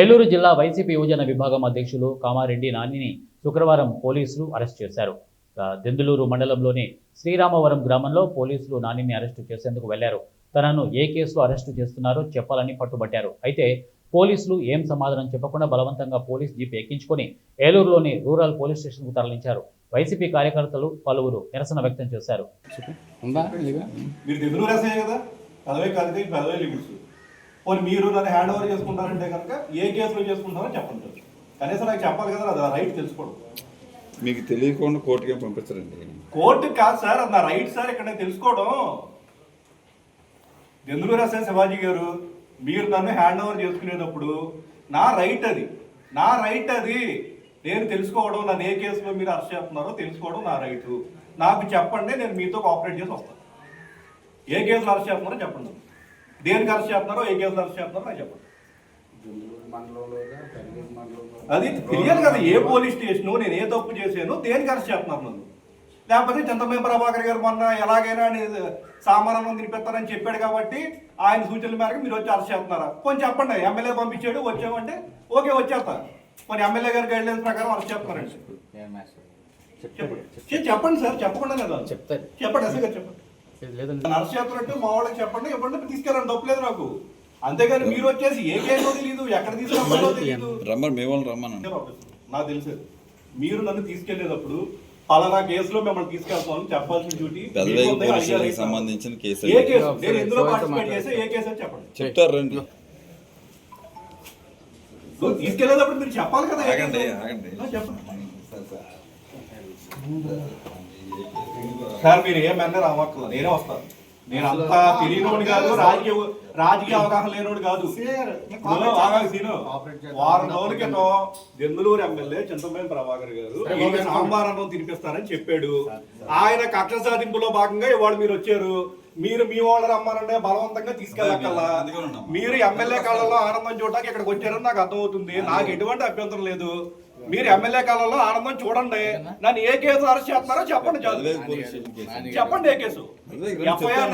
ఏలూరు జిల్లా వైసీపీ యువజన విభాగం అధ్యక్షులు కామారెడ్డి నానిని శుక్రవారం పోలీసులు అరెస్ట్ చేశారు. దెందులూరు మండలంలోని శ్రీరామవరం గ్రామంలో పోలీసులు నానిని అరెస్టు చేసేందుకు వెళ్లారు. తనను ఏ కేసులో అరెస్టు చేస్తున్నారో చెప్పాలని పట్టుబట్టారు. అయితే పోలీసులు ఏం సమాధానం చెప్పకుండా బలవంతంగా పోలీస్ జీప్ ఎక్కించుకొని ఏలూరులోని రూరల్ పోలీస్ స్టేషన్కు తరలించారు. వైసీపీ కార్యకర్తలు పలువురు నిరసన వ్యక్తం చేశారు. మీరు నన్ను హ్యాండ్ ఓవర్ చేసుకుంటారంటే కనుక ఏ కేసులో చేసుకుంటారో చెప్పండి. కనీసం నాకు చెప్పాలి కదా, అది రైట్ తెలుసుకోవడం. మీకు తెలియకుండా కోర్టుకి పంపించరండి. కోర్టుకి కాదు సార్, అది నా రైట్ సార్. ఇక్కడ తెలుసుకోవడం. దెందులూరు ఎస్ఐ శివాజీ గారు, మీరు నన్ను హ్యాండ్ ఓవర్ చేసుకునేటప్పుడు నా రైట్ అది, నా రైట్ అది. నేను తెలుసుకోవడం, నన్ను ఏ కేసులో మీరు అరెస్ట్ చేస్తున్నారో తెలుసుకోవడం నా రైటు. నాకు చెప్పండి, నేను మీతో కోఆపరేట్ చేసి వస్తాను. ఏ కేసులో అరెస్ట్ చేస్తున్నారో చెప్పండి, దేనికి అరెస్ట్ చేస్తున్నారో, ఏ కేసులో అరెస్ట్ చేస్తున్నారో నాకు చెప్పండి. అది తెలియాలి కదా, ఏ పోలీస్ స్టేషన్, నేను ఏ తప్పు చేశాను, దేనికి అరెస్ట్ చేస్తున్నారు నన్ను. లేకపోతే చింతమనేని ప్రభాకర్ గారు మొన్న ఎలాగైనా సామాన్యం తినిపిస్తారని చెప్పాడు కాబట్టి ఆయన సూచనల మేరకు మీరు వచ్చి అరెస్ట్ చేస్తున్నారా? కొంచెం చెప్పండి. ఎమ్మెల్యే పంపించాడు, వచ్చామంటే ఓకే వచ్చేస్తా. కొన్ని ఎమ్మెల్యే గారి గైడ్లైన్స్ ప్రకారం అరెస్ట్ చేస్తున్నారండి. చెప్పండి సార్, చెప్పకుండా కదా చెప్పండి. ఎస్ఐ గారు చెప్పండి, అరెస్ట్ చేస్తున్నట్టు మా వాళ్ళకి చెప్పండి, ఇవ్వండి, తీసుకెళ్ళండి, తప్పలేదు నాకు. అంతేగాని మీరు వచ్చేసి ఏ కేసులో తెలియదు, ఎక్కడ తీసుకెళ్ళాలో తెలియదు. నాకు తెలుసు. మీరు నన్ను తీసుకెళ్లేటప్పుడు పలానా కేసులో మిమ్మల్ని తీసుకెళ్తామని చెప్పాల్సిన డ్యూటీ సంబంధించిన కేసు. ఏ కేసు, నేను ఎందులో పార్టిసిపేట్ చేస్తే ఏ కేసు అని చెప్పండి. చెప్తారు రండి. తీసుకెళ్లేటప్పుడు మీరు చెప్పాలి కదా. చెప్పండి సార్, మీరు ఏమన్నా రావట్లేదు, నేనే వస్తాను. నేను అంతా తెలియనోడు కాదు, రాజకీయ అవగాహన లేనోడు కాదు. వారం రోజుల క్రితం దెందులూరు ఎమ్మెల్యే చింతమనేని ప్రభాకర్ గారు సాంబార్ అన్నం తినిపిస్తానని చెప్పాడు. ఆయన కక్ష సాధింపులో భాగంగా ఇవాళ మీరు వచ్చారు. మీరు మీ వాళ్ళు రమ్మానంటే బలవంతంగా తీసుకెళ్ళక్కల్లా. మీరు ఎమ్మెల్యే కాలంలో ఆనందం చూడటానికి ఇక్కడికి వచ్చారని నాకు అర్థమవుతుంది. నాకు ఎటువంటి అభ్యంతరం లేదు. మీరు ఎమ్మెల్యే కాలంలో ఆనందం చూడండి. నన్ను ఏ కేసు అరెస్ట్ చేస్తున్నారో చెప్పండి. చెప్పండి ఏ కేసు. ఎఫ్ఐఆర్